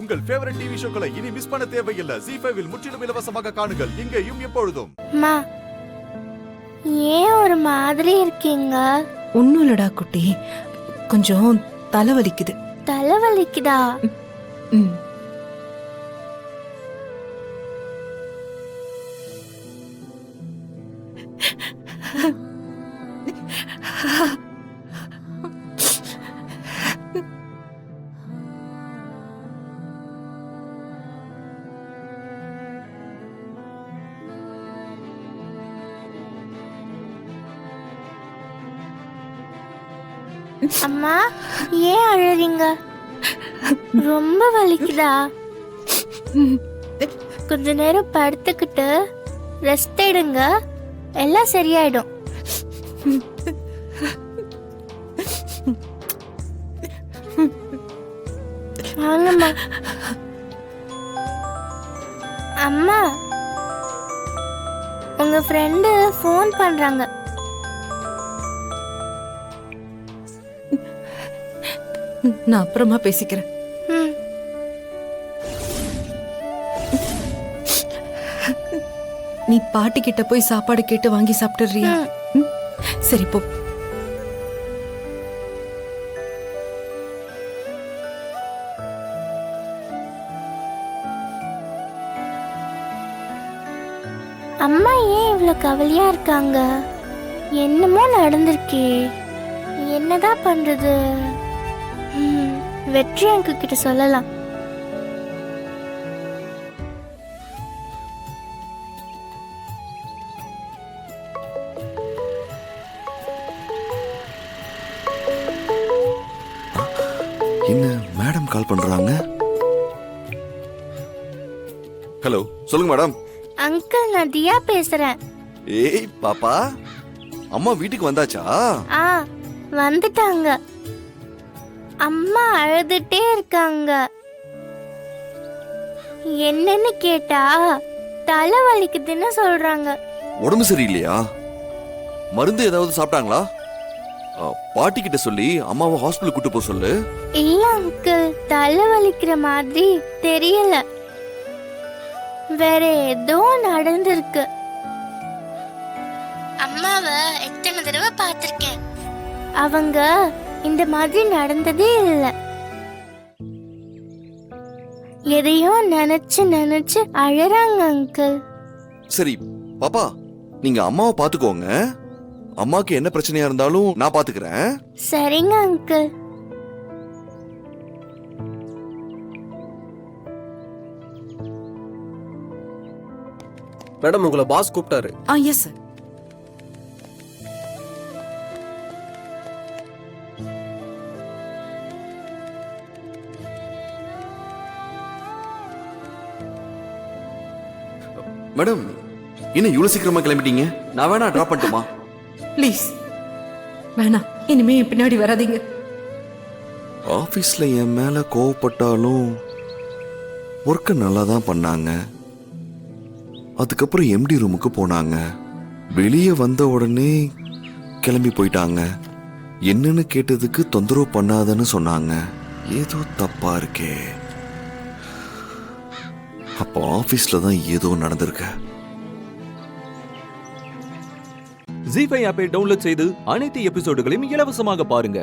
உங்கள் favourite TV ஷோக்களை இனி miss பண்ண தேவையில்லை. ZEE5 இல் முற்றிலும் இலவசமாக காணுங்கள். இங்கேயும் எப்பொழுதும். அம்மா, ஏன் ஒரு மாதிரி இருக்கீங்க? ஒன்னும் இல்லடா குட்டி, கொஞ்சம் தலைவலிக்குது. தலைவலிக்குதா? ம். அம்மா, ஏன் அழறீங்க? ரொம்ப வலிக்குதா? கொஞ்ச நேரம் படுத்துக்கிட்டு ரெஸ்ட் எடுங்க, எல்லாம் சரியாயிடும். வாங்கம்மா. அம்மா, உங்க ஃப்ரெண்டு ஃபோன் பண்றாங்க. நான் அப்புறமா பேசிக்கிறேன். ம். நீ பாட்டி கிட்ட போய் சாப்பாடு கேட்டு வாங்கி சாப்பிட்டுறியா? ம். சரி போ. அம்மா ஏன் இவ்வளவு கவலையா இருக்காங்க? என்னமோ நடந்திருக்கே, என்னதான் பண்றது? வெற்றி அங்கிள் கிட்ட சொல்லலாம். என்ன மேடம் கால் பண்றாங்க? ஹலோ, சொல்லுங்க மேடம். அங்கிள், நான் தியா பேசுறேன். ஏய் பாப்பா, அம்மா வீட்டுக்கு வந்தாச்சா? ஆ, வந்துட்டாங்க. அம்மா அழுதுட்டே இருக்காங்க. என்னன்னு கேட்டா தலை வலிக்குதுன்னு சொல்றாங்க. உடம்பு சரியில்லையா? மருந்து ஏதாவது சாப்பிட்டாங்களா? பாட்டி கிட்ட சொல்லி அம்மாவை ஹாஸ்பிடல் கூட்டு போக சொல்லு. இல்ல அங்கிள், தலை வலிக்கிற மாதிரி தெரியல, வேற ஏதோ நடந்திருக்கு. அம்மாவை எத்தனை தடவை பார்த்திருக்கேன், அவங்க இந்த மாதிரி நடந்ததே இல்ல. எதையோ நினைச்சு நினைச்சு அழறாங்க அங்கிள். சரி பாப்பா, நீங்க அம்மாவை பாத்துக்கோங்க. அம்மாக்கு என்ன பிரச்சனையா இருந்தாலும் நான் பாத்துக்கிறேன். சரிங்க அங்கிள். மேடம், உங்களை பாஸ் கூப்பிட்டாரு. Yes sir. மேடம், என்ன இவ்வளவு சீக்கிரமா கிளம்பிட்டீங்க? நான் வேணா டிராப் பண்ணட்டுமா? ப்ளீஸ் வேணாம், இனிமே என் பின்னாடி வராதீங்க. ஆபீஸ்ல என் மேல கோவப்பட்டாலும் ஒர்க்க நல்லா தான் பண்ணாங்க. அதுக்கப்புறம் எம்டி ரூமுக்கு போனாங்க. வெளியே வந்த உடனே கிளம்பி போயிட்டாங்க. என்னன்னு கேட்டதுக்கு தொந்தரவு பண்ணாதன்னு சொன்னாங்க. ஏதோ தப்பா இருக்கே. அப்போ ஆபீஸ்ல தான் ஏதோ நடந்திருக்கு. ZEE5 ஆப்பை டவுன்லோட் செய்து அனைத்து எபிசோடுகளையும் இலவசமாக பாருங்க.